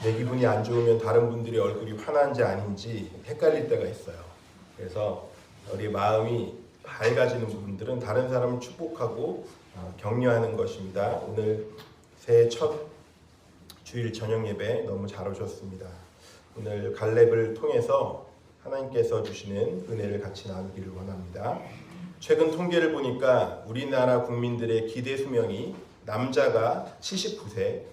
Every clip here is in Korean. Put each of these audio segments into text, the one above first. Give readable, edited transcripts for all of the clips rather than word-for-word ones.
내 기분이 안 좋으면 다른 분들의 얼굴이 환한지 아닌지 헷갈릴 때가 있어요. 그래서 우리 마음이 밝아지는 부분들은 다른 사람을 축복하고 격려하는 것입니다. 오늘 새해 첫 주일 저녁 예배 너무 잘 오셨습니다. 오늘 갈렙을 통해서 하나님께서 주시는 은혜를 같이 나누기를 원합니다. 최근 통계를 보니까 우리나라 국민들의 기대 수명이 남자가 79세,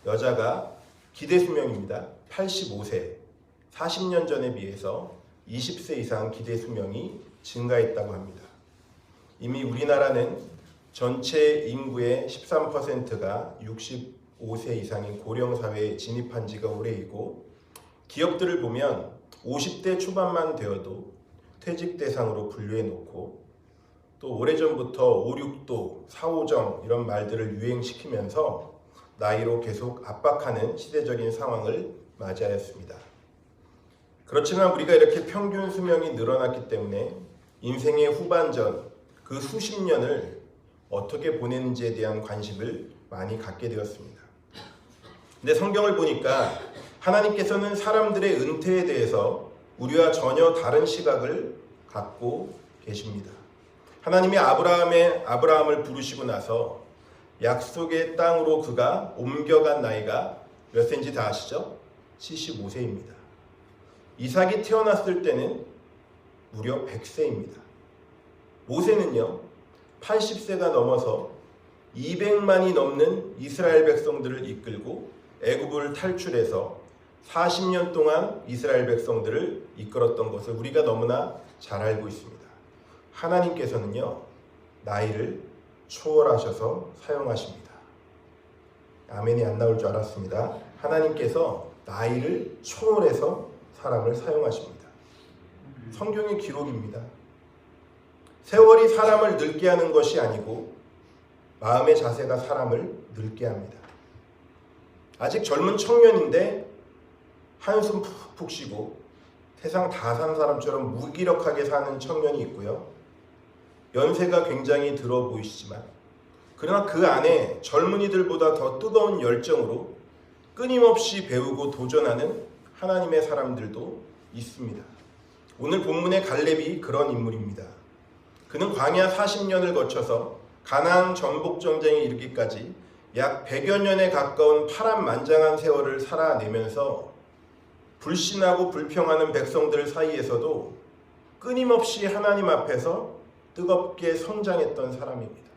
여자가 기대 수명입니다. 85세. 40년 전에 비해서 20세 이상 기대 수명이 증가했다고 합니다. 이미 우리나라는 전체 인구의 13%가 65세 이상인 고령 사회에 진입한 지가 오래이고, 기업들을 보면 50대 초반만 되어도 퇴직 대상으로 분류해 놓고, 또 오래전부터 5, 6도, 4, 5정 이런 말들을 유행시키면서 나이로 계속 압박하는 시대적인 상황을 맞이하였습니다. 그렇지만 우리가 이렇게 평균 수명이 늘어났기 때문에 인생의 후반전, 그 수십 년을 어떻게 보내는지에 대한 관심을 많이 갖게 되었습니다. 근데 성경을 보니까 하나님께서는 사람들의 은퇴에 대해서 우리와 전혀 다른 시각을 갖고 계십니다. 하나님이 아브라함을 부르시고 나서 약속의 땅으로 그가 옮겨간 나이가 몇 세인지 다 아시죠? 75세입니다. 이삭이 태어났을 때는 무려 100세입니다. 모세는요, 80세가 넘어서 200만이 넘는 이스라엘 백성들을 이끌고 애굽을 탈출해서 40년 동안 이스라엘 백성들을 이끌었던 것을 우리가 너무나 잘 알고 있습니다. 하나님께서는요, 나이를 초월하셔서 사용하십니다. 아멘이 안 나올 줄 알았습니다. 하나님께서 나이를 초월해서 사람을 사용하십니다. 성경의 기록입니다. 세월이 사람을 늙게 하는 것이 아니고 마음의 자세가 사람을 늙게 합니다. 아직 젊은 청년인데 한숨 푹푹 쉬고 세상 다 산 사람처럼 무기력하게 사는 청년이 있고요. 연세가 굉장히 들어 보이시지만 그러나 그 안에 젊은이들보다 더 뜨거운 열정으로 끊임없이 배우고 도전하는 하나님의 사람들도 있습니다. 오늘 본문의 갈렙이 그런 인물입니다. 그는 광야 40년을 거쳐서 가나안 전복 전쟁에 이르기까지 약 100여 년에 가까운 파란만장한 세월을 살아내면서 불신하고 불평하는 백성들 사이에서도 끊임없이 하나님 앞에서 뜨겁게 성장했던 사람입니다.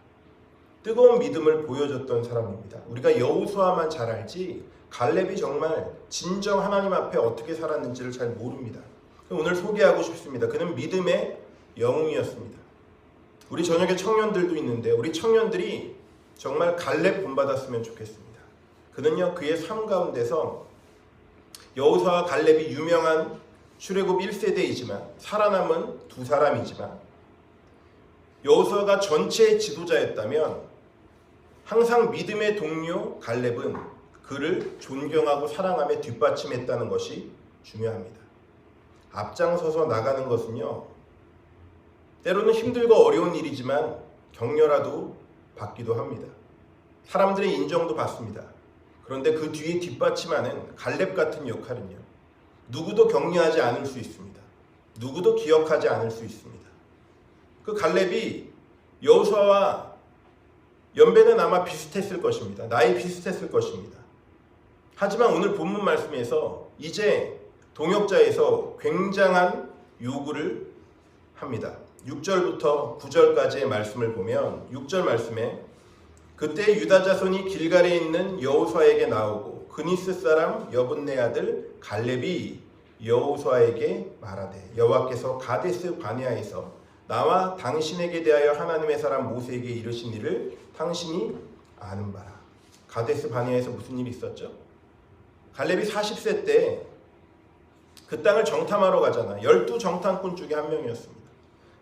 뜨거운 믿음을 보여줬던 사람입니다. 우리가 여호수아만 잘 알지 갈렙이 정말 진정 하나님 앞에 어떻게 살았는지를 잘 모릅니다. 오늘 소개하고 싶습니다. 그는 믿음의 영웅이었습니다. 우리 저녁에 청년들도 있는데 우리 청년들이 정말 갈렙 본받았으면 좋겠습니다. 그는요, 그의 삶 가운데서 여호수아와 갈렙이 유명한 출애굽 1세대이지만 살아남은 두 사람이지만, 여호수아가 전체의 지도자였다면 항상 믿음의 동료 갈렙은 그를 존경하고 사랑하며 뒷받침했다는 것이 중요합니다. 앞장서서 나가는 것은요, 때로는 힘들고 어려운 일이지만 격려라도 받기도 합니다. 사람들의 인정도 받습니다. 그런데 그 뒤에 뒷받침하는 갈렙 같은 역할은요, 누구도 격려하지 않을 수 있습니다. 누구도 기억하지 않을 수 있습니다. 그 갈렙이 여호수아와 연배는 아마 비슷했을 것입니다. 나이 비슷했을 것입니다. 하지만 오늘 본문 말씀에서 이제 동역자에서 굉장한 요구를 합니다. 6절부터 9절까지의 말씀을 보면 6절 말씀에 그때 유다 자손이 길갈에 있는 여호수아에게 나오고 그니스 사람 여분네 아들 갈렙이 여호수아에게 말하되 여호와께서 가데스 바네아에서 나와 당신에게 대하여 하나님의 사람 모세에게 이르신 일을 당신이 아는 바라. 가데스 바네아에서 무슨 일이 있었죠? 갈렙이 40세 때 그 땅을 정탐하러 가잖아. 12정탐꾼 중에 한 명이었습니다.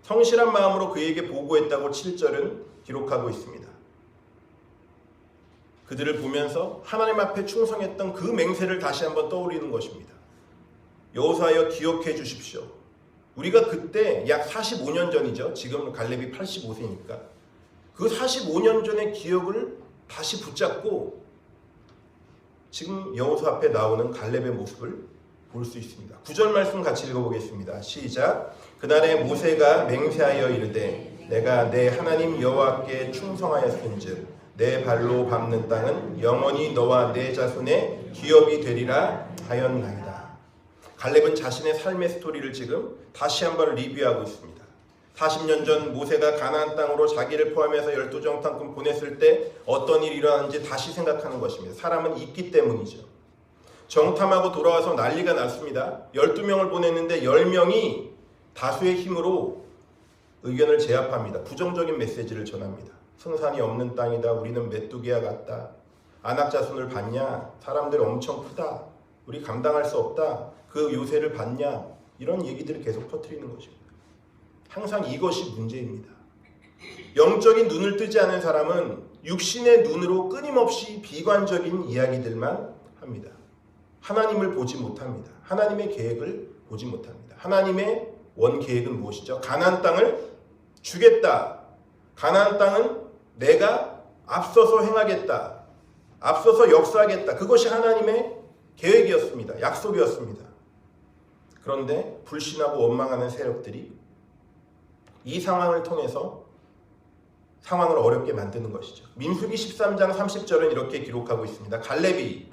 성실한 마음으로 그에게 보고했다고 7절은 기록하고 있습니다. 그들을 보면서 하나님 앞에 충성했던 그 맹세를 다시 한번 떠올리는 것입니다. 여호수아여 기억해 주십시오. 우리가 그때 약 45년 전이죠. 지금 갈렙이 85세니까. 그 45년 전의 기억을 다시 붙잡고 지금 여호수아 앞에 나오는 갈렙의 모습을 볼 수 있습니다. 9절 말씀 같이 읽어보겠습니다. 시작. 그날에 모세가 맹세하여 이르되 내가 내 하나님 여호와께 충성하였은즉 내 발로 밟는 땅은 영원히 너와 내 자손의 기업이 되리라 하였나이다. 갈렙은 자신의 삶의 스토리를 지금 다시 한번 리뷰하고 있습니다. 40년 전 모세가 가나안 땅으로 자기를 포함해서 12정탐꾼 보냈을 때 어떤 일이 일어났는지 다시 생각하는 것입니다. 사람은 있기 때문이죠. 정탐하고 돌아와서 난리가 났습니다. 12명을 보냈는데 10명이 다수의 힘으로 의견을 제압합니다. 부정적인 메시지를 전합니다. 성산이 없는 땅이다. 우리는 메뚜기와 같다. 아낙 자손을 봤냐? 사람들 엄청 크다. 우리 감당할 수 없다. 그 요새를 봤냐? 이런 얘기들을 계속 퍼뜨리는 것입니다. 항상 이것이 문제입니다. 영적인 눈을 뜨지 않은 사람은 육신의 눈으로 끊임없이 비관적인 이야기들만 합니다. 하나님을 보지 못합니다. 하나님의 계획을 보지 못합니다. 하나님의 원 계획은 무엇이죠? 가나안 땅을 주겠다. 가나안 땅은 내가 앞서서 행하겠다. 앞서서 역사하겠다. 그것이 하나님의 계획이었습니다. 약속이었습니다. 그런데 불신하고 원망하는 세력들이 이 상황을 통해서 상황을 어렵게 만드는 것이죠. 민수기 13장 30절은 이렇게 기록하고 있습니다. 갈렙이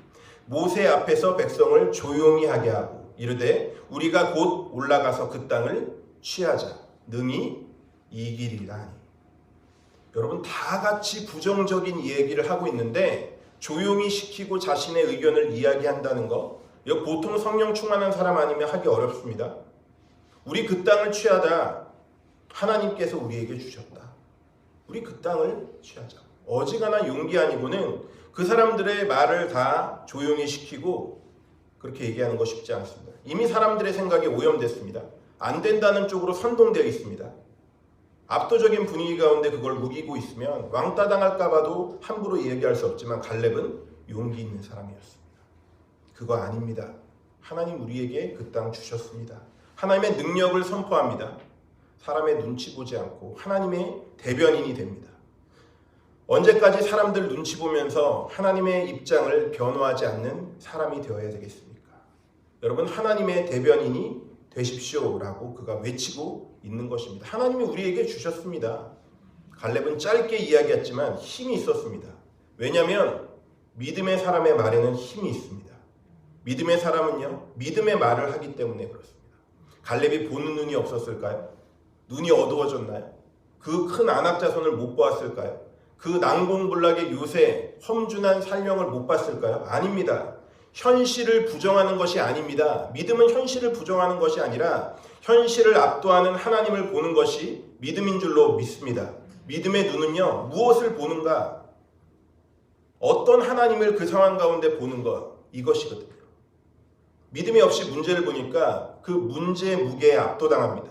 모세 앞에서 백성을 조용히 하게 하고 이르되 우리가 곧 올라가서 그 땅을 취하자. 능히 이기리라 하니. 여러분 다 같이 부정적인 얘기를 하고 있는데 조용히 시키고 자신의 의견을 이야기한다는 거, 이거 보통 성령 충만한 사람 아니면 하기 어렵습니다. 우리 그 땅을 취하다. 하나님께서 우리에게 주셨다. 우리 그 땅을 취하자. 어지간한 용기 아니고는 그 사람들의 말을 다 조용히 시키고 그렇게 얘기하는 거 쉽지 않습니다. 이미 사람들의 생각이 오염됐습니다. 안 된다는 쪽으로 선동되어 있습니다. 압도적인 분위기 가운데 그걸 우기고 있으면 왕따 당할까 봐도 함부로 얘기할 수 없지만 갈렙은 용기 있는 사람이었습니다. 그거 아닙니다. 하나님 우리에게 그 땅 주셨습니다. 하나님의 능력을 선포합니다. 사람의 눈치 보지 않고 하나님의 대변인이 됩니다. 언제까지 사람들 눈치 보면서 하나님의 입장을 변호하지 않는 사람이 되어야 되겠습니까? 여러분 하나님의 대변인이 되십시오라고 그가 외치고 있는 것입니다. 하나님이 우리에게 주셨습니다. 갈렙은 짧게 이야기했지만 힘이 있었습니다. 왜냐하면 믿음의 사람의 말에는 힘이 있습니다. 믿음의 사람은요, 믿음의 말을 하기 때문에 그렇습니다. 갈렙이 보는 눈이 없었을까요? 눈이 어두워졌나요? 그 큰 아낙 자손을 못 보았을까요? 그 난공불락의 요새 험준한 살령을 못 봤을까요? 아닙니다. 현실을 부정하는 것이 아닙니다. 믿음은 현실을 부정하는 것이 아니라 현실을 압도하는 하나님을 보는 것이 믿음인 줄로 믿습니다. 믿음의 눈은요, 무엇을 보는가? 어떤 하나님을 그 상황 가운데 보는 것, 이것이거든요. 믿음이 없이 문제를 보니까 그 문제의 무게에 압도당합니다.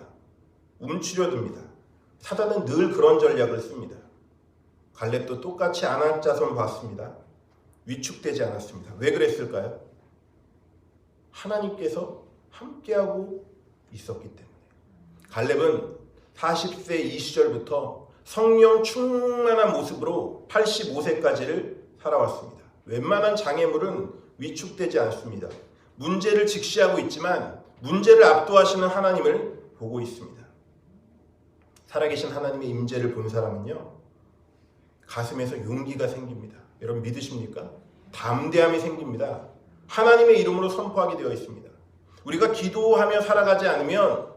움츠려듭니다. 사단은 늘 그런 전략을 씁니다. 갈렙도 똑같이 아낙 자손 봤습니다. 위축되지 않았습니다. 왜 그랬을까요? 하나님께서 함께하고 있었기 때문에. 갈렙은 40세 이 시절부터 성령 충만한 모습으로 85세까지를 살아왔습니다. 웬만한 장애물은 위축되지 않습니다. 문제를 직시하고 있지만 문제를 압도하시는 하나님을 보고 있습니다. 살아계신 하나님의 임재를 본 사람은요, 가슴에서 용기가 생깁니다. 여러분 믿으십니까? 담대함이 생깁니다. 하나님의 이름으로 선포하게 되어 있습니다. 우리가 기도하며 살아가지 않으면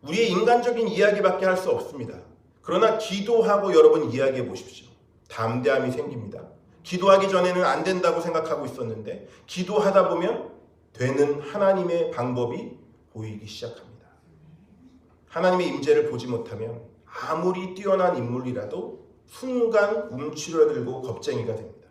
우리의 인간적인 이야기밖에 할 수 없습니다. 그러나 기도하고 여러분 이야기해 보십시오. 담대함이 생깁니다. 기도하기 전에는 안 된다고 생각하고 있었는데 기도하다 보면 되는 하나님의 방법이 보이기 시작합니다. 하나님의 임재를 보지 못하면 아무리 뛰어난 인물이라도 순간 움츠러들고 겁쟁이가 됩니다.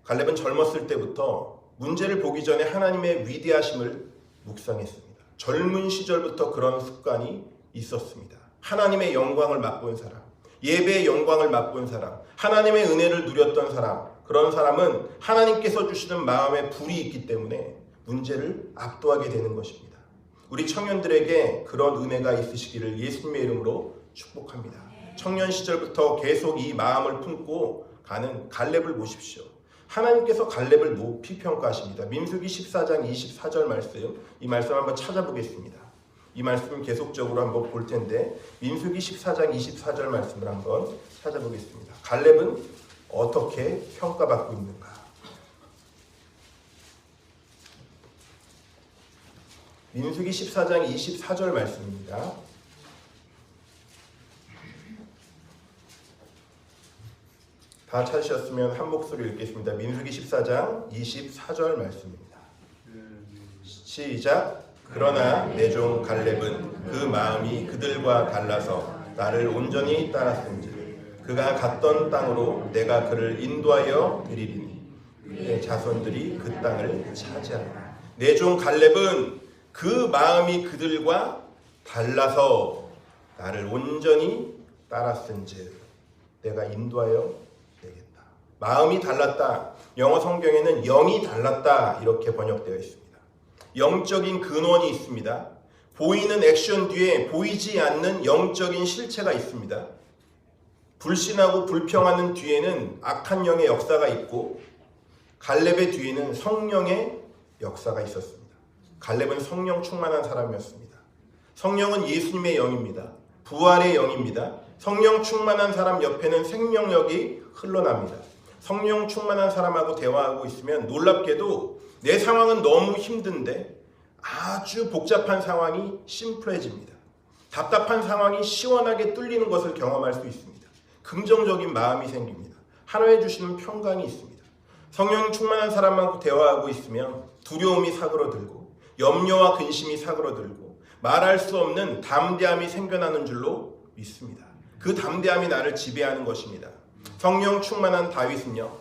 갈렙은 젊었을 때부터 문제를 보기 전에 하나님의 위대하심을 묵상했습니다. 젊은 시절부터 그런 습관이 있었습니다. 하나님의 영광을 맛본 사람, 예배의 영광을 맛본 사람, 하나님의 은혜를 누렸던 사람, 그런 사람은 하나님께서 주시는 마음에 불이 있기 때문에 문제를 압도하게 되는 것입니다. 우리 청년들에게 그런 은혜가 있으시기를 예수님의 이름으로 축복합니다. 청년 시절부터 계속 이 마음을 품고 가는 갈렙을 보십시오. 하나님께서 갈렙을 높이 평가하십니다. 민수기 14장 24절 말씀, 이 말씀 한번 찾아보겠습니다. 이 말씀 계속적으로 한번 볼 텐데 민수기 14장 24절 말씀을 한번 찾아보겠습니다. 갈렙은 어떻게 평가받고 있는가? 민수기 14장 24절 말씀입니다. 다 찾으셨으면 한 목소리 읽겠습니다. 민수기 14장 24절 말씀입니다. 시작. 그러나 내 종 갈렙은 그 마음이 그들과 달라서 나를 온전히 따랐은지 그가 갔던 땅으로 내가 그를 인도하여 드리리니 그의 자손들이 그 땅을 차지하리라. 내 종 갈렙은 그 마음이 그들과 달라서 나를 온전히 따랐은지 내가 인도하여 되겠다. 마음이 달랐다. 영어 성경에는 영이 달랐다 이렇게 번역되어 있습니다. 영적인 근원이 있습니다. 보이는 액션 뒤에 보이지 않는 영적인 실체가 있습니다. 불신하고 불평하는 뒤에는 악한 영의 역사가 있고 갈렙의 뒤에는 성령의 역사가 있었습니다. 갈렙은 성령 충만한 사람이었습니다. 성령은 예수님의 영입니다. 부활의 영입니다. 성령 충만한 사람 옆에는 생명력이 흘러납니다. 성령 충만한 사람하고 대화하고 있으면 놀랍게도 내 상황은 너무 힘든데 아주 복잡한 상황이 심플해집니다. 답답한 상황이 시원하게 뚫리는 것을 경험할 수 있습니다. 긍정적인 마음이 생깁니다. 하나님의 주시는 평강이 있습니다. 성령 충만한 사람하고 대화하고 있으면 두려움이 사그러들고 염려와 근심이 사그러들고 말할 수 없는 담대함이 생겨나는 줄로 믿습니다. 그 담대함이 나를 지배하는 것입니다. 성령 충만한 다윗은요,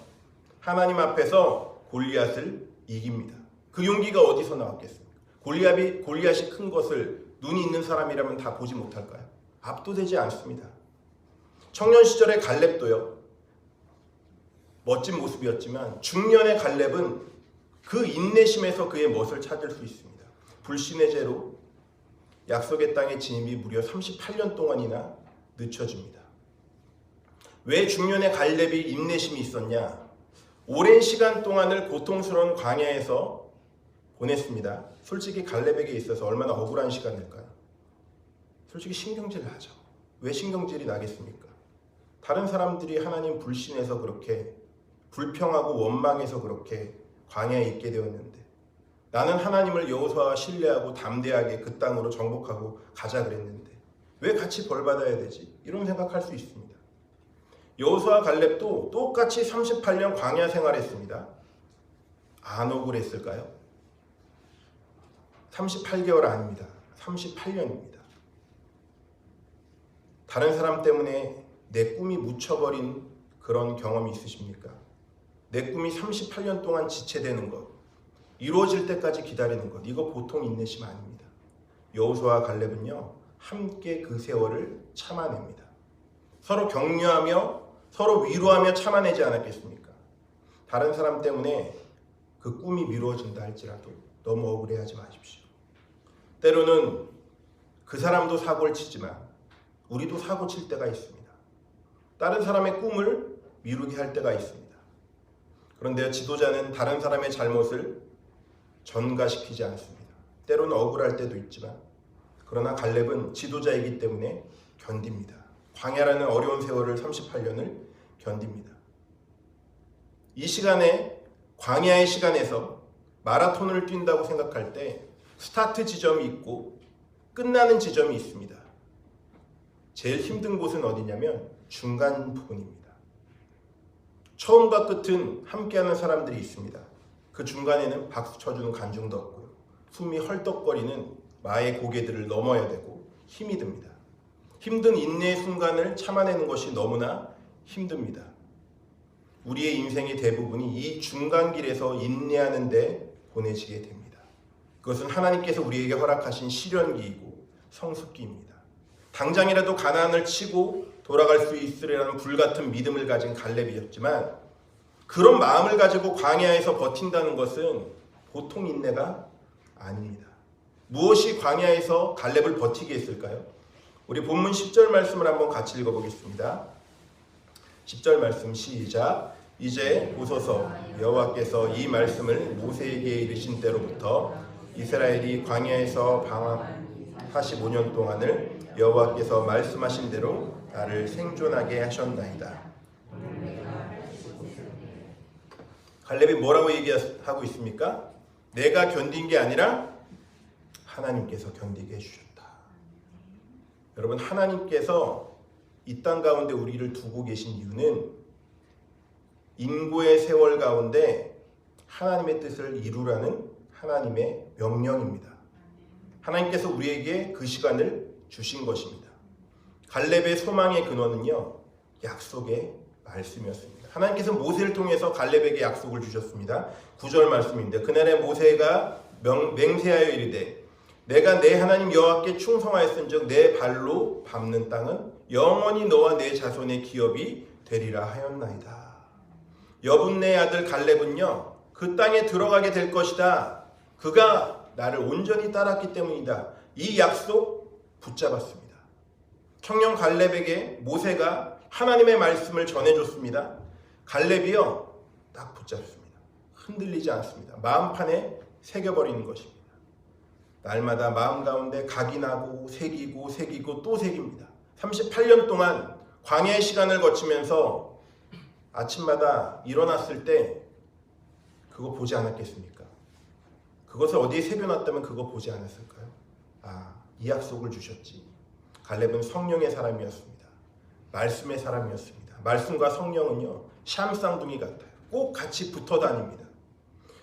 하나님 앞에서 골리앗을 이깁니다. 그 용기가 어디서 나왔겠습니까? 골리앗이 큰 것을 눈이 있는 사람이라면 다 보지 못할까요? 압도되지 않습니다. 청년 시절의 갈렙도요, 멋진 모습이었지만 중년의 갈렙은 그 인내심에서 그의 멋을 찾을 수 있습니다. 불신의 죄로 약속의 땅의 진입이 무려 38년 동안이나 늦춰집니다. 왜 중년의 갈렙이 인내심이 있었냐? 오랜 시간 동안을 고통스러운 광야에서 보냈습니다. 솔직히 갈렙에게 있어서 얼마나 억울한 시간일까요? 솔직히 신경질 나죠. 왜 신경질이 나겠습니까? 다른 사람들이 하나님 불신해서 그렇게 불평하고 원망해서 그렇게 광야에 있게 되었는데 나는 하나님을 여호수아와 신뢰하고 담대하게 그 땅으로 정복하고 가자 그랬는데 왜 같이 벌받아야 되지? 이런 생각할 수 있습니다. 여호수아와 갈렙도 똑같이 38년 광야 생활했습니다. 안 억울했을까요? 38개월 아닙니다. 38년입니다. 다른 사람 때문에 내 꿈이 묻혀버린 그런 경험이 있으십니까? 내 꿈이 38년 동안 지체되는 것, 이루어질 때까지 기다리는 것, 이거 보통 인내심 아닙니다. 여호수아와 갈렙은요, 함께 그 세월을 참아냅니다. 서로 격려하며 서로 위로하며 참아내지 않았겠습니까? 다른 사람 때문에 그 꿈이 미루어진다 할지라도 너무 억울해하지 마십시오. 때로는 그 사람도 사고를 치지만 우리도 사고 칠 때가 있습니다. 다른 사람의 꿈을 미루게 할 때가 있습니다. 그런데 지도자는 다른 사람의 잘못을 전가시키지 않습니다. 때로는 억울할 때도 있지만 그러나 갈렙은 지도자이기 때문에 견딥니다. 광야라는 어려운 세월을 38년을 견딥니다. 이 시간에 광야의 시간에서 마라톤을 뛴다고 생각할 때 스타트 지점이 있고 끝나는 지점이 있습니다. 제일 힘든 곳은 어디냐면 중간 부분입니다. 처음과 끝은 함께하는 사람들이 있습니다. 그 중간에는 박수 쳐주는 관중도 없고요. 숨이 헐떡거리는 마의 고개들을 넘어야 되고 힘이 듭니다. 힘든 인내의 순간을 참아내는 것이 너무나 힘듭니다. 우리의 인생의 대부분이 이 중간길에서 인내하는 데 보내지게 됩니다. 그것은 하나님께서 우리에게 허락하신 시련기이고 성숙기입니다. 당장이라도 가나안을 치고 돌아갈 수 있으리라는 불같은 믿음을 가진 갈렙이었지만 그런 마음을 가지고 광야에서 버틴다는 것은 보통 인내가 아닙니다. 무엇이 광야에서 갈렙을 버티게 했을까요? 우리 본문 10절 말씀을 한번 같이 읽어보겠습니다. 10절 말씀 시작. 이제 보소서 여호와께서 이 말씀을 모세에게 이르신 때로부터 이스라엘이 광야에서 방황 45년 동안을 여호와께서 말씀하신 대로 나를 생존하게 하셨나이다. 갈렙이 뭐라고 얘기하고 있습니까? 내가 견딘 게 아니라 하나님께서 견디게 해주셨다. 여러분, 하나님께서 이 땅 가운데 우리를 두고 계신 이유는 인고의 세월 가운데 하나님의 뜻을 이루라는 하나님의 명령입니다. 하나님께서 우리에게 그 시간을 주신 것입니다. 갈렙의 소망의 근원은요, 약속의 말씀이었습니다. 하나님께서 모세를 통해서 갈렙에게 약속을 주셨습니다. 9절 말씀인데 그날에 모세가 맹세하여 이르되 내가 내 하나님 여호와께 충성하였은즉 내 발로 밟는 땅은 영원히 너와 내 자손의 기업이 되리라 하였나이다. 여분네의 아들 갈렙은요, 그 땅에 들어가게 될 것이다. 그가 나를 온전히 따랐기 때문이다. 이 약속 붙잡았습니다. 청년 갈렙에게 모세가 하나님의 말씀을 전해줬습니다. 갈렙이요, 딱 붙잡습니다. 흔들리지 않습니다. 마음판에 새겨버리는 것입니다. 날마다 마음 가운데 각인하고 새기고 또 새깁니다. 38년 동안 광야의 시간을 거치면서 아침마다 일어났을 때 그거 보지 않았겠습니까? 그것을 어디에 새겨놨다면 그거 보지 않았을까요? 이 약속을 주셨지. 갈렙은 성령의 사람이었습니다. 말씀의 사람이었습니다. 말씀과 성령은요, 샴쌍둥이 같아요. 꼭 같이 붙어 다닙니다.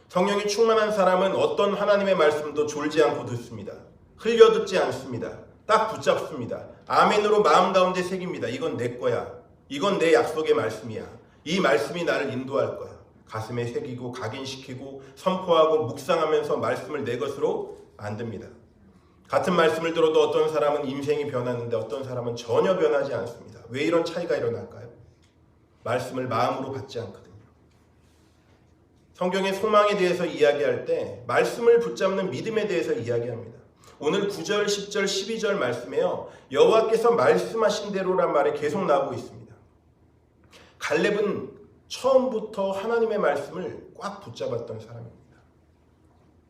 성령이 충만한 사람은 어떤 하나님의 말씀도 졸지 않고 듣습니다. 흘려 듣지 않습니다. 딱 붙잡습니다. 아멘으로 마음 가운데 새깁니다. 이건 내 거야. 이건 내 약속의 말씀이야. 이 말씀이 나를 인도할 거야. 가슴에 새기고 각인시키고 선포하고 묵상하면서 말씀을 내 것으로 만듭니다. 같은 말씀을 들어도 어떤 사람은 인생이 변하는데 어떤 사람은 전혀 변하지 않습니다. 왜 이런 차이가 일어날까요? 말씀을 마음으로 받지 않거든요. 성경의 소망에 대해서 이야기할 때 말씀을 붙잡는 믿음에 대해서 이야기합니다. 오늘 9절, 10절, 12절 말씀에요, 여호와께서 말씀하신 대로란 말이 계속 나오고 있습니다. 갈렙은 처음부터 하나님의 말씀을 꽉 붙잡았던 사람입니다.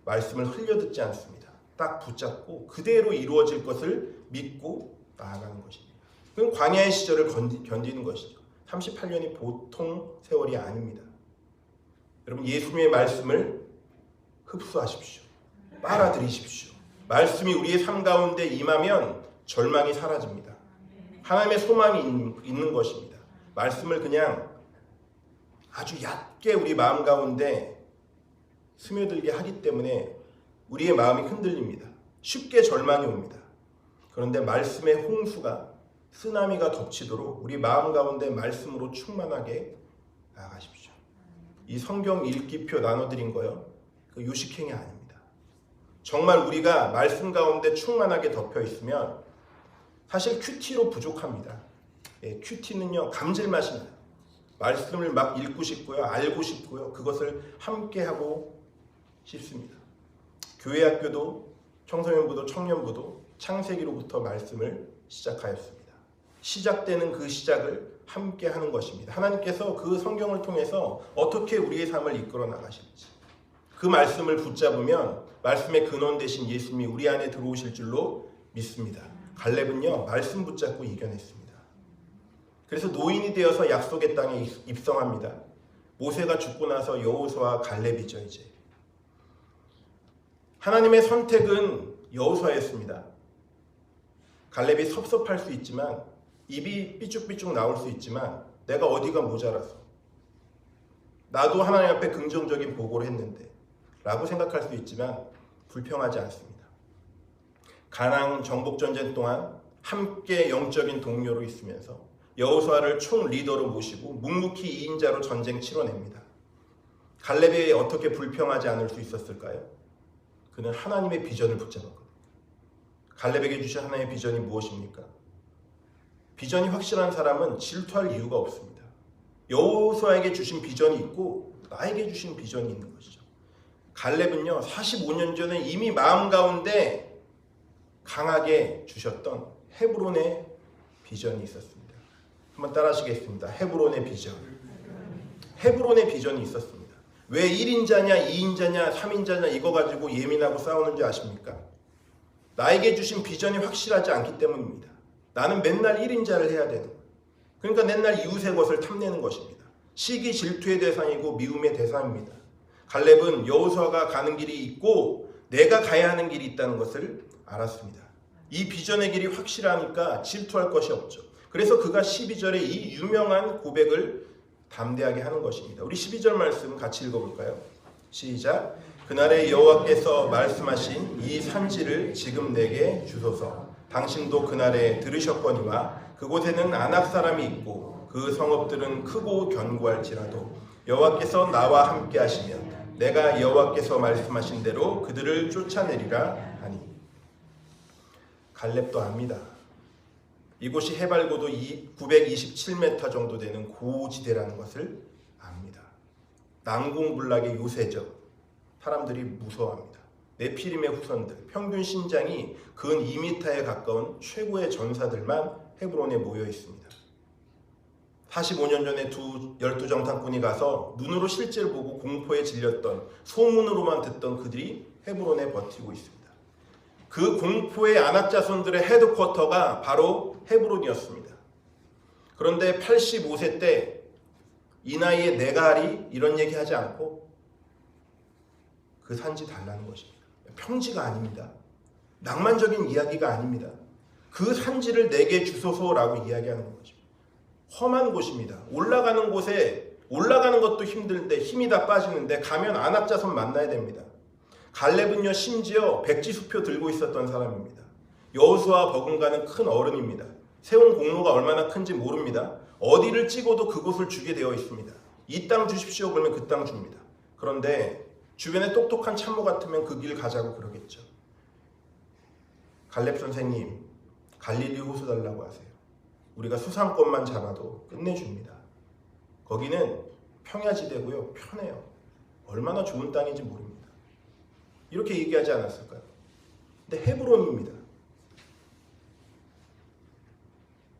말씀을 흘려듣지 않습니다. 딱 붙잡고 그대로 이루어질 것을 믿고 나아가는 것입니다. 그건 광야의 시절을 견디는 것이죠. 38년이 보통 세월이 아닙니다. 여러분, 예수님의 말씀을 흡수하십시오. 빨아들이십시오. 말씀이 우리의 삶 가운데 임하면 절망이 사라집니다. 하나님의 소망이 있는 것입니다. 말씀을 그냥 아주 얕게 우리 마음 가운데 스며들게 하기 때문에 우리의 마음이 흔들립니다. 쉽게 절망이 옵니다. 그런데 말씀의 홍수가, 쓰나미가 덮치도록 우리 마음 가운데 말씀으로 충만하게 나아가십시오. 이 성경 읽기표 나눠드린 거요, 그 요식행위 아닙니다. 정말 우리가 말씀 가운데 충만하게 덮여 있으면 사실 큐티로 부족합니다. 큐티는요, 감질맛이 나요. 말씀을 막 읽고 싶고요, 알고 싶고요, 그것을 함께 하고 싶습니다. 교회 학교도 청소년부도 청년부도 창세기로부터 말씀을 시작하였습니다. 시작되는 그 시작을 함께 하는 것입니다. 하나님께서 그 성경을 통해서 어떻게 우리의 삶을 이끌어 나가실지, 그 말씀을 붙잡으면 말씀의 근원 되신 예수님이 우리 안에 들어오실 줄로 믿습니다. 갈렙은요, 말씀 붙잡고 이겨냈습니다. 그래서 노인이 되어서 약속의 땅에 입성합니다. 모세가 죽고 나서 여호수아, 갈렙이죠. 이제 하나님의 선택은 여호수아였습니다. 갈렙이 섭섭할 수 있지만, 입이 삐죽삐죽 나올 수 있지만, 내가 어디가 모자라서, 나도 하나님 앞에 긍정적인 보고를 했는데 라고 생각할 수 있지만 불평하지 않습니다. 가나안 정복전쟁 동안 함께 영적인 동료로 있으면서 여호수아를 총 리더로 모시고 묵묵히 2인자로 전쟁 치러냅니다. 갈렙이 어떻게 불평하지 않을 수 있었을까요? 그는 하나님의 비전을 붙잡았거든요. 갈렙에게 주신 하나님의 비전이 무엇입니까? 비전이 확실한 사람은 질투할 이유가 없습니다. 여호수아에게 주신 비전이 있고 나에게 주신 비전이 있는 것이죠. 갈렙은요, 45년 전에 이미 마음 가운데 강하게 주셨던 헤브론의 비전이 있었습니다. 한번 따라 하시겠습니다. 헤브론의 비전. 헤브론의 비전이 있었습니다. 왜 1인자냐 2인자냐 3인자냐 이거 가지고 예민하고 싸우는지 아십니까? 나에게 주신 비전이 확실하지 않기 때문입니다. 나는 맨날 1인자를 해야 되는 거예요. 그러니까 맨날 이웃의 것을 탐내는 것입니다. 시기 질투의 대상이고 미움의 대상입니다. 갈렙은 여호수아가 가는 길이 있고 내가 가야 하는 길이 있다는 것을 알았습니다. 이 비전의 길이 확실하니까 질투할 것이 없죠. 그래서 그가 12절에 이 유명한 고백을 담대하게 하는 것입니다. 우리 12절 말씀 같이 읽어볼까요? 시작. 그날에 여호와께서 말씀하신 이 산지를 지금 내게 주소서. 당신도 그날에 들으셨거니와 그곳에는 아낙 사람이 있고 그 성읍들은 크고 견고할지라도 여호와께서 나와 함께 하시면 내가 여호와께서 말씀하신 대로 그들을 쫓아내리라 하니. 갈렙도 압니다. 이곳이 해발고도 927m 정도 되는 고지대라는 것을 압니다. 난공불락의 요새죠. 사람들이 무서워합니다. 네피림의 후손들, 평균 신장이 근 2m에 가까운 최고의 전사들만 헤브론에 모여 있습니다. 45년 전에 12정탐꾼이 가서 눈으로 실제를 보고 공포에 질렸던, 소문으로만 듣던 그들이 헤브론에 버티고 있습니다. 그 공포의 아낙 자손들의 헤드쿼터가 바로 헤브론이었습니다. 그런데 85세 때 이 나이에 내가 하리 이런 얘기하지 않고 그 산지 달라는 것입니다. 평지가 아닙니다. 낭만적인 이야기가 아닙니다. 그 산지를 내게 주소서라고 이야기하는 것입니다. 험한 곳입니다. 올라가는 곳에 올라가는 것도 힘든데 힘이 다 빠지는데 가면 아낙 자손 만나야 됩니다. 갈렙은요 심지어 백지수표 들고 있었던 사람입니다. 여호수아 버금가는 큰 어른입니다. 세운 공로가 얼마나 큰지 모릅니다. 어디를 찍어도 그곳을 주게 되어 있습니다. 이 땅 주십시오 그러면 그 땅 줍니다. 그런데 주변에 똑똑한 참모 같으면 그 길 가자고 그러겠죠. 갈렙 선생님 갈릴리 호수 달라고 하세요. 우리가 수상권만 잡아도 끝내줍니다. 거기는 평야지대고요. 편해요. 얼마나 좋은 땅인지 모릅니다. 이렇게 얘기하지 않았을까요? 근데 헤브론입니다.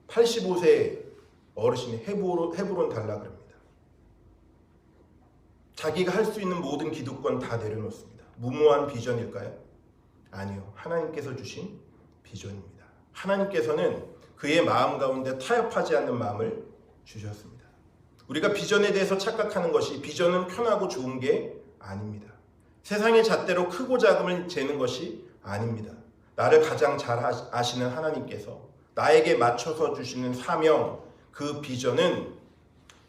85세 어르신이 헤브론 달라 그럽니다. 자기가 할 수 있는 모든 기득권 다 내려놓습니다. 무모한 비전일까요? 아니요. 하나님께서 주신 비전입니다. 하나님께서는 그의 마음 가운데 타협하지 않는 마음을 주셨습니다. 우리가 비전에 대해서 착각하는 것이 비전은 편하고 좋은 게 아닙니다. 세상의 잣대로 크고 작음을 재는 것이 아닙니다. 나를 가장 잘 아시는 하나님께서 나에게 맞춰서 주시는 사명, 그 비전은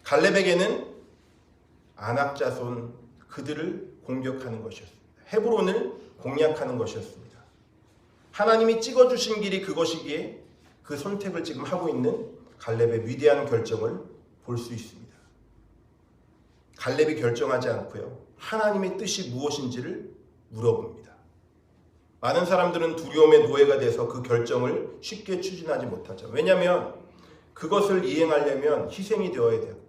갈렙에게는 아낙 자손 그들을 공격하는 것이었습니다. 헤브론을 공략하는 것이었습니다. 하나님이 찍어주신 길이 그것이기에 그 선택을 지금 하고 있는 갈렙의 위대한 결정을 볼 수 있습니다. 갈렙이 결정하지 않고요. 하나님의 뜻이 무엇인지를 물어봅니다. 많은 사람들은 두려움의 노예가 돼서 그 결정을 쉽게 추진하지 못하죠. 왜냐하면 그것을 이행하려면 희생이 되어야 되고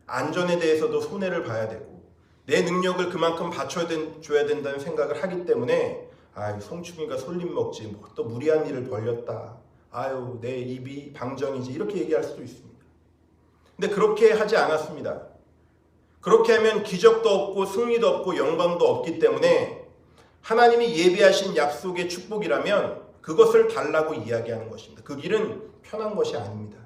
안전에 대해서도 손해를 봐야 되고 내 능력을 그만큼 받쳐줘야 된다는 생각을 하기 때문에 송충이가 솔림 먹지 뭐 또 무리한 일을 벌렸다. 내 입이 방정이지 이렇게 얘기할 수도 있습니다. 근데 그렇게 하지 않았습니다. 그렇게 하면 기적도 없고 승리도 없고 영광도 없기 때문에 하나님이 예비하신 약속의 축복이라면 그것을 달라고 이야기하는 것입니다. 그 길은 편한 것이 아닙니다.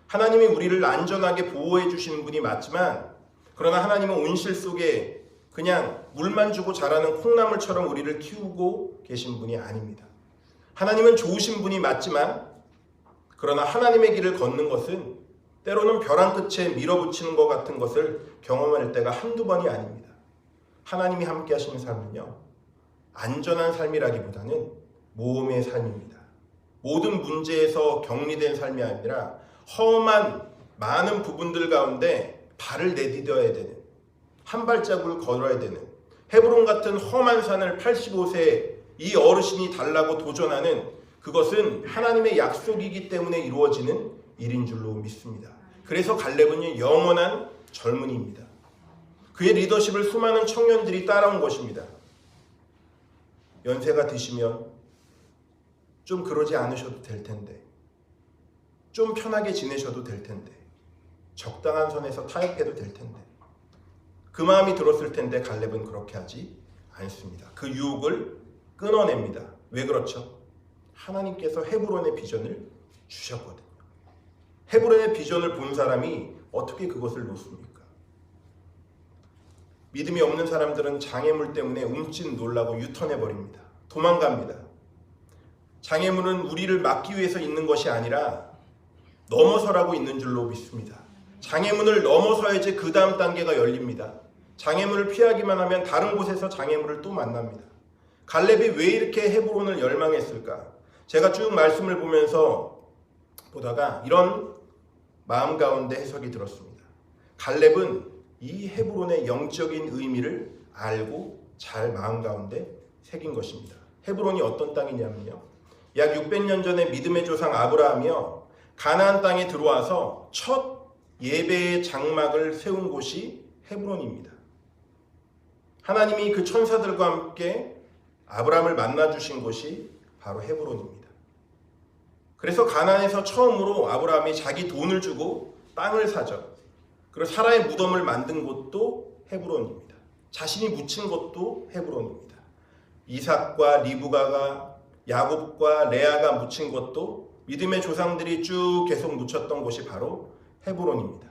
하나님이 우리를 안전하게 보호해 주시는 분이 맞지만 그러나 하나님은 온실 속에 그냥 물만 주고 자라는 콩나물처럼 우리를 키우고 계신 분이 아닙니다. 하나님은 좋으신 분이 맞지만 그러나 하나님의 길을 걷는 것은 때로는 벼랑 끝에 밀어붙이는 것 같은 것을 경험할 때가 한두 번이 아닙니다. 하나님이 함께 하시는 삶은요. 안전한 삶이라기보다는 모험의 삶입니다. 모든 문제에서 격리된 삶이 아니라 험한 많은 부분들 가운데 발을 내디뎌야 되는 한 발자국을 걸어야 되는 헤브론 같은 험한 산을 85세 이 어르신이 달라고 도전하는 그것은 하나님의 약속이기 때문에 이루어지는 일인 줄로 믿습니다. 그래서 갈렙은 영원한 젊은이입니다. 그의 리더십을 수많은 청년들이 따라온 것입니다. 연세가 드시면 좀 그러지 않으셔도 될 텐데 좀 편하게 지내셔도 될 텐데 적당한 선에서 타협해도 될 텐데 그 마음이 들었을 텐데 갈렙은 그렇게 하지 않습니다. 그 유혹을 끊어냅니다. 왜 그렇죠? 하나님께서 헤브론의 비전을 주셨거든요. 헤브론의 비전을 본 사람이 어떻게 그것을 놓습니까? 믿음이 없는 사람들은 장애물 때문에 움찔 놀라고 유턴해버립니다. 도망갑니다. 장애물은 우리를 막기 위해서 있는 것이 아니라 넘어서라고 있는 줄로 믿습니다. 장애물을 넘어서야지 그 다음 단계가 열립니다. 장애물을 피하기만 하면 다른 곳에서 장애물을 또 만납니다. 갈렙이 왜 이렇게 헤브론을 열망했을까? 제가 쭉 말씀을 보다가 이런 마음 가운데 해석이 들었습니다. 갈렙은 이 헤브론의 영적인 의미를 알고 잘 마음 가운데 새긴 것입니다. 헤브론이 어떤 땅이냐면요, 약 600년 전에 믿음의 조상 아브라함이요, 가나안 땅에 들어와서 첫 예배의 장막을 세운 곳이 헤브론입니다. 하나님이 그 천사들과 함께 아브라함을 만나주신 곳이 바로 헤브론입니다. 그래서 가나안에서 처음으로 아브라함이 자기 돈을 주고 땅을 사죠. 그리고 사라의 무덤을 만든 곳도 헤브론입니다. 자신이 묻힌 곳도 헤브론입니다. 이삭과 리브가가, 야곱과 레아가 묻힌 곳도 믿음의 조상들이 쭉 계속 묻혔던 곳이 바로 헤브론입니다.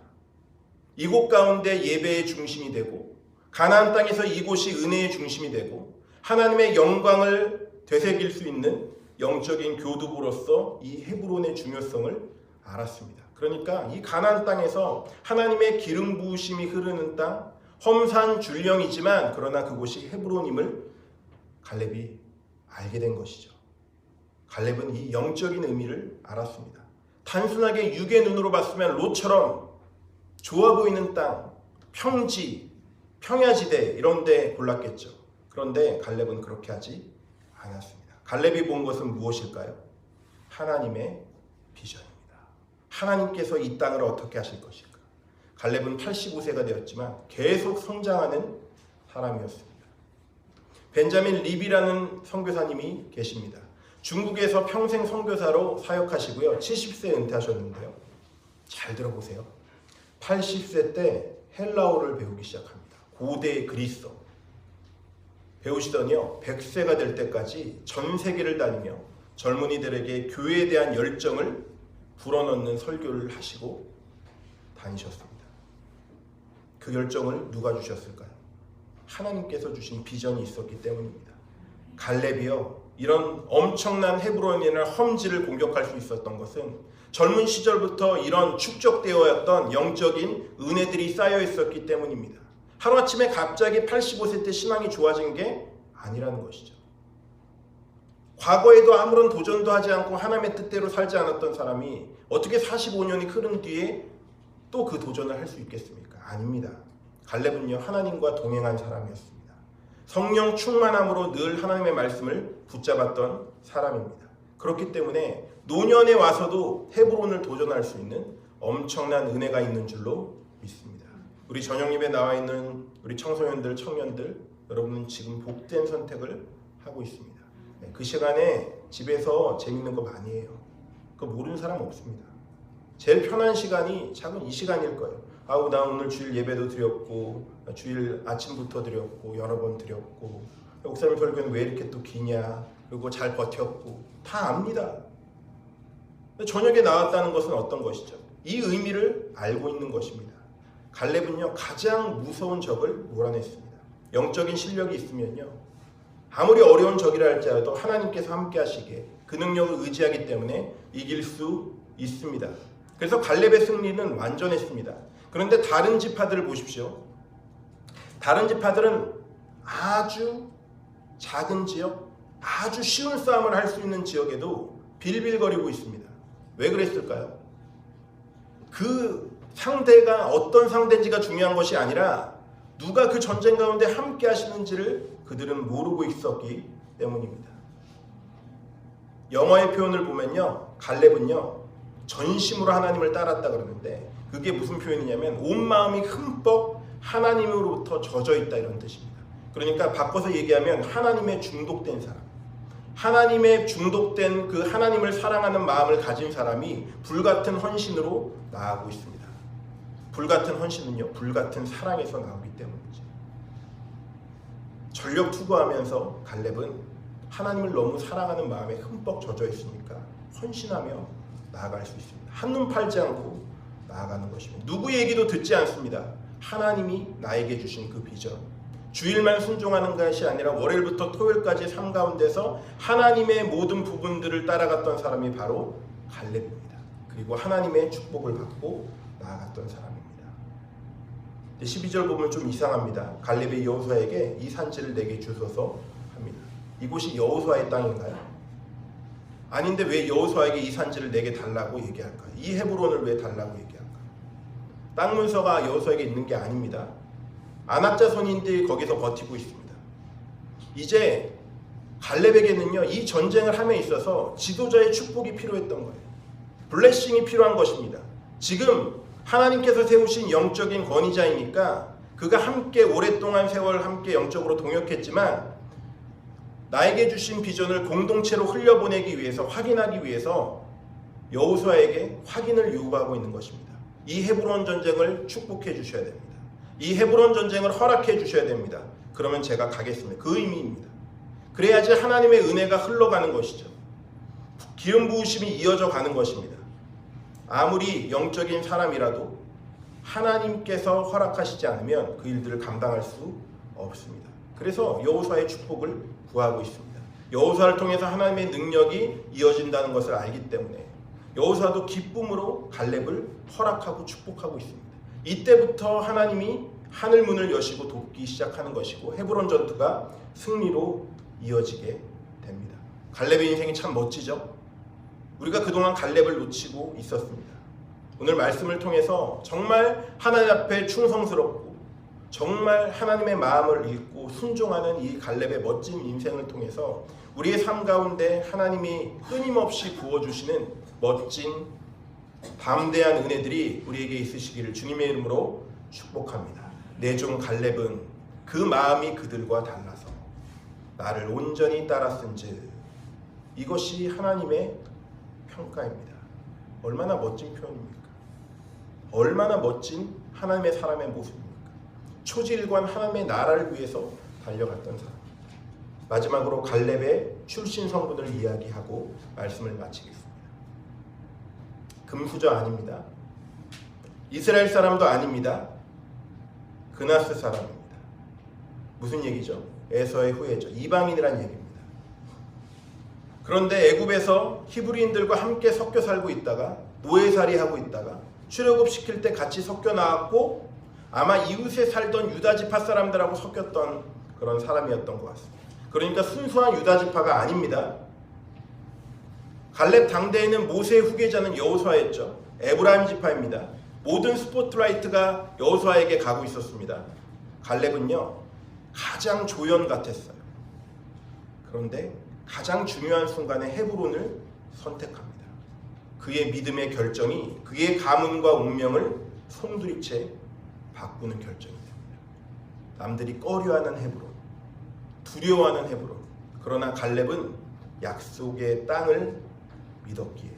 이곳 가운데 예배의 중심이 되고, 가나안 땅에서 이곳이 은혜의 중심이 되고, 하나님의 영광을 되새길 수 있는 영적인 교두보로서 이 헤브론의 중요성을 알았습니다. 그러니까 이 가나안 땅에서 하나님의 기름 부으심이 흐르는 땅, 험산 줄령이지만 그러나 그곳이 헤브론임을 갈렙이 알게 된 것이죠. 갈렙은 이 영적인 의미를 알았습니다. 단순하게 육의 눈으로 봤으면 롯처럼 좋아 보이는 땅, 평지, 평야지대 이런 데 골랐겠죠. 그런데 갈렙은 그렇게 하지 않았습니다. 갈렙이 본 것은 무엇일까요? 하나님의 비전입니다. 하나님께서 이 땅을 어떻게 하실 것일까? 갈렙은 85세가 되었지만 계속 성장하는 사람이었습니다. 벤자민 리비라는 선교사님이 계십니다. 중국에서 평생 선교사로 사역하시고요, 70세에 은퇴하셨는데요. 잘 들어보세요. 80세 때 헬라어를 배우기 시작합니다. 고대 그리스어 배우시더니요, 100세가 될 때까지 전 세계를 다니며 젊은이들에게 교회에 대한 열정을 불어넣는 설교를 하시고 다니셨습니다. 그 열정을 누가 주셨을까요? 하나님께서 주신 비전이 있었기 때문입니다. 갈렙이요, 이런 엄청난 헤브론이나 험지를 공격할 수 있었던 것은 젊은 시절부터 이런 축적되어 왔던 영적인 은혜들이 쌓여 있었기 때문입니다. 하루아침에 갑자기 85세 때 신앙이 좋아진 게 아니라는 것이죠. 과거에도 아무런 도전도 하지 않고 하나님의 뜻대로 살지 않았던 사람이 어떻게 45년이 흐른 뒤에 또 그 도전을 할 수 있겠습니까? 아닙니다. 갈렙은요, 하나님과 동행한 사람이었습니다. 성령 충만함으로 늘 하나님의 말씀을 붙잡았던 사람입니다. 그렇기 때문에 노년에 와서도 헤브론을 도전할 수 있는 엄청난 은혜가 있는 줄로 믿습니다. 우리 저녁예배에 나와 있는 우리 청소년들, 청년들, 여러분은 지금 복된 선택을 하고 있습니다. 그 시간에 집에서 재밌는 거 많이 해요. 그거 모르는 사람 없습니다. 제일 편한 시간이 참은 이 시간일 거예요. 아우, 나 오늘 주일 예배도 드렸고, 주일 아침부터 드렸고, 여러 번 드렸고, 목사님 설교는 왜 이렇게 또 기냐, 그리고 잘 버텼고, 다 압니다. 저녁에 나왔다는 것은 어떤 것이죠? 이 의미를 알고 있는 것입니다. 갈렙은요, 가장 무서운 적을 몰아냈습니다. 영적인 실력이 있으면요, 아무리 어려운 적이라 할지라도 하나님께서 함께 하시기에 그 능력을 의지하기 때문에 이길 수 있습니다. 그래서 갈렙의 승리는 완전했습니다. 그런데 다른 지파들을 보십시오. 다른 지파들은 아주 작은 지역, 아주 쉬운 싸움을 할 수 있는 지역에도 빌빌거리고 있습니다. 왜 그랬을까요? 그 상대가 어떤 상대인지가 중요한 것이 아니라 누가 그 전쟁 가운데 함께 하시는지를 그들은 모르고 있었기 때문입니다. 영어의 표현을 보면요, 갈렙은요, 전심으로 하나님을 따랐다 그러는데 그게 무슨 표현이냐면 온 마음이 흠뻑 하나님으로부터 젖어 있다 이런 뜻입니다. 그러니까 바꿔서 얘기하면 하나님의 중독된 사람, 하나님의 중독된 그 하나님을 사랑하는 마음을 가진 사람이 불같은 헌신으로 나아가고 있습니다. 불같은 헌신은요, 불같은 사랑에서 나오기 때문이죠. 전력 투구하면서 갈렙은 하나님을 너무 사랑하는 마음에 흠뻑 젖어 있으니까 헌신하며 나아갈 수 있습니다. 한눈 팔지 않고 나아가는 것입니다. 누구 얘기도 듣지 않습니다. 하나님이 나에게 주신 그 비전, 주일만 순종하는 것이 아니라 월요일부터 토요일까지 삶 가운데서 하나님의 모든 부분들을 따라갔던 사람이 바로 갈렙입니다. 그리고 하나님의 축복을 받고 나아갔던 사람입니다. 12절 보면 좀 이상합니다. 갈렙이 여호수아에게 이 산지를 내게 주소서 합니다. 이곳이 여호수아의 땅인가요? 아닌데 왜 여호수아에게 이 산지를 내게 달라고 얘기할까요? 이 헤브론을 왜 달라고 얘기할까요? 땅 문서가 여호수아에게 있는 게 아닙니다. 아낙 자손인들이 거기서 버티고 있습니다. 이제 갈렙에게는요, 이 전쟁을 함에 있어서 지도자의 축복이 필요했던 거예요. 블레싱이 필요한 것입니다. 지금 하나님께서 세우신 영적인 권위자이니까 그가 함께 오랫동안 세월 함께 영적으로 동역했지만 나에게 주신 비전을 공동체로 흘려보내기 위해서, 확인하기 위해서 여호수아에게 확인을 요구하고 있는 것입니다. 이 헤브론 전쟁을 축복해 주셔야 됩니다. 이 헤브론 전쟁을 허락해 주셔야 됩니다. 그러면 제가 가겠습니다. 그 의미입니다. 그래야지 하나님의 은혜가 흘러가는 것이죠. 기름 부으심이 이어져 가는 것입니다. 아무리 영적인 사람이라도 하나님께서 허락하시지 않으면 그 일들을 감당할 수 없습니다. 그래서 여호수아의 축복을 구하고 있습니다. 여호수아를 통해서 하나님의 능력이 이어진다는 것을 알기 때문에 여호수아도 기쁨으로 갈렙을 허락하고 축복하고 있습니다. 이때부터 하나님이 하늘 문을 여시고 돕기 시작하는 것이고 헤브론 전투가 승리로 이어지게 됩니다. 갈렙의 인생이 참 멋지죠? 우리가 그동안 갈렙을 놓치고 있었습니다. 오늘 말씀을 통해서 정말 하나님 앞에 충성스럽고 정말 하나님의 마음을 읽고 순종하는 이 갈렙의 멋진 인생을 통해서 우리의 삶 가운데 하나님이 끊임없이 부어주시는 멋진 담대한 은혜들이 우리에게 있으시기를 주님의 이름으로 축복합니다. 내 종 갈렙은 그 마음이 그들과 달라서 나를 온전히 따랐은즉 이것이 하나님의 평가입니다. 얼마나 멋진 표현입니까? 얼마나 멋진 하나님의 사람의 모습입니까? 초지일관 하나님의 나라를 위해서 달려갔던 사람. 마지막으로 갈렙의 출신 성분을 이야기하고 말씀을 마치겠습니다. 금수저 아닙니다. 이스라엘 사람도 아닙니다. 그나스 사람입니다. 무슨 얘기죠? 에서의 후예죠. 이방인이란 얘기입니다. 그런데 애굽에서 히브리인들과 함께 섞여 살고 있다가 노예살이하고 있다가 출애굽시킬 때 같이 섞여 나왔고 아마 이웃에 살던 유다지파 사람들하고 섞였던 그런 사람이었던 것 같습니다. 그러니까 순수한 유다지파가 아닙니다. 갈렙 당대에는 모세의 후계자는 여호수아였죠. 에브라임 지파입니다. 모든 스포트라이트가 여호수아에게 가고 있었습니다. 갈렙은요 가장 조연 같았어요. 그런데 가장 중요한 순간에 헤브론을 선택합니다. 그의 믿음의 결정이 그의 가문과 운명을 송두리째 바꾸는 결정이 됩니다. 남들이 꺼려하는 헤브론, 두려워하는 헤브론. 그러나 갈렙은 약속의 땅을 믿었기에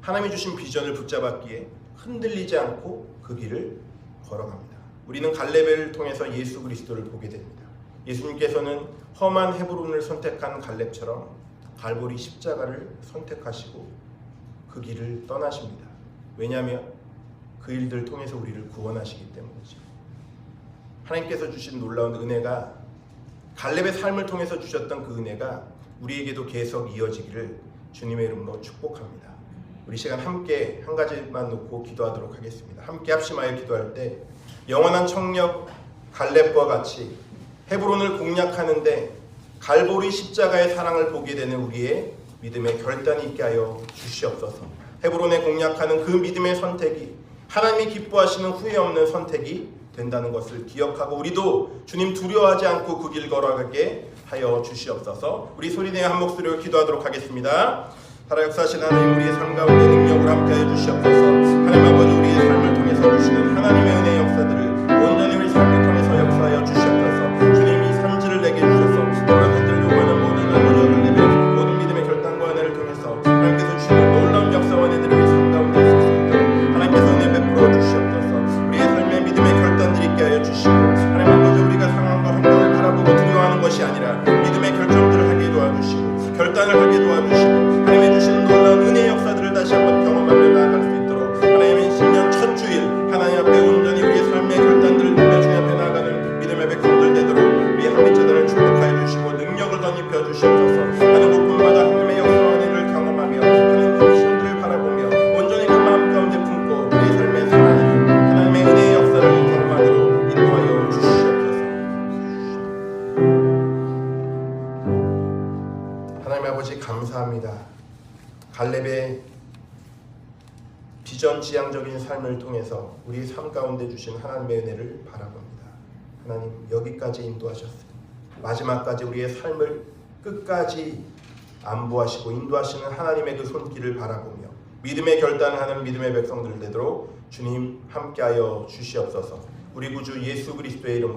하나님이 주신 비전을 붙잡았기에 흔들리지 않고 그 길을 걸어갑니다. 우리는 갈렙을 통해서 예수 그리스도를 보게 됩니다. 예수님께서는 험한 헤브론을 선택한 갈렙처럼 갈보리 십자가를 선택하시고 그 길을 떠나십니다. 왜냐하면 그 일들을 통해서 우리를 구원하시기 때문이죠. 하나님께서 주신 놀라운 은혜가 갈렙의 삶을 통해서 주셨던 그 은혜가 우리에게도 계속 이어지기를 주님의 이름으로 축복합니다. 우리 시간 함께 한 가지만 놓고 기도하도록 하겠습니다. 함께 합심하여 기도할 때 영원한 청력 갈렙과 같이 헤브론을 공략하는데 갈보리 십자가의 사랑을 보게 되는 우리의 믿음의 결단이 있게 하여 주시옵소서. 헤브론에 공략하는 그 믿음의 선택이 하나님이 기뻐하시는 후회 없는 선택이 된다는 것을 기억하고 우리도 주님 두려워하지 않고 그 길 걸어가게 하여 주시옵소서. 우리 소리내어 한 목소리로 기도하도록 하겠습니다. 살아 역사하신 하나님, 우리의 삶 가운데 능력을 함께하여 주시옵소서. 하나님 아버지, 우리의 삶을 통해서 주시는 하나님의 은혜의 역사들을 온전히 우리 삶을 통해서 역사하여 주시옵소서. 주님, 이 산지를 내게 주셔서 그런 흔들려고 하는 모든 아버지와 갈렙의 모든 믿음의 결단과 은혜를 통해서 하나님께서 주시는 놀라운 역사와 은혜들이 우리 삶 가운데 있을 수 있도록 하나님께서 은혜 베풀어 주시옵소서. 우리의 감사합니다. 갈렙의 비전지향적인 삶을 통해서 우리 삶 가운데 주신 하나님의 은혜를 바라봅니다. 하나님 여기까지 인도하셨습니다. 마지막까지 우리의 삶을 끝까지 안보하시고 인도하시는 하나님의 그 손길을 바라보며 믿음의 결단하는 믿음의 백성들 되도록 주님 함께하여 주시옵소서. 우리 구주 예수 그리스도의 이름으로